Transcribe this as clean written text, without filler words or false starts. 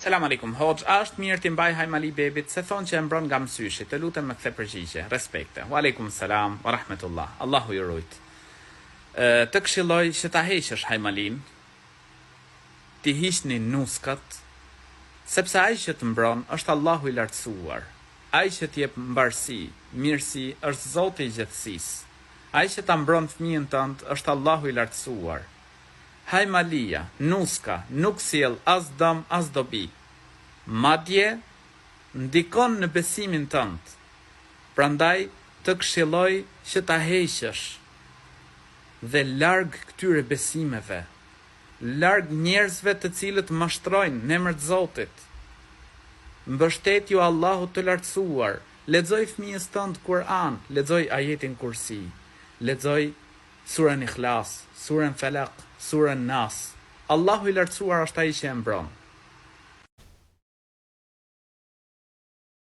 Selam aleikum, hoxh, a është mirë t'i mbaj hajmali bebit se thonë që e mbron nga mësyshi, të lutem me kthe përgjigje, respekte. Wa aleikum salam, wa rahmetullah, Allahu ju rujt. Të këshilloj që ta heqësh hajmalin, t'i hiqni nuskat, sepse ai që të mbron është Allahu i lartësuar. Ai që t'jep mbarsi, mirësi është Zoti i gjithësisë. Ai që ta mbron fëmijën tënd është Allahu i lartësuar. Hajmalia, nuska, nuk sjell as dëm as dobi. Madje ndikon në besimin tënd. Prandaj të këshilloj që ta heqësh dhe larg këtyre besimeve, larg njerëzve të cilët mashtrojnë në emër të Zotit. Mbështetju Allahut të lartësuar, lexoj fëmijës tënd Kur'an, lexoj ajetin Kursi, lexoj surën Ikhlas, surën Falaq, surën Nas. Allahu i lartësuar është ai që e mbron.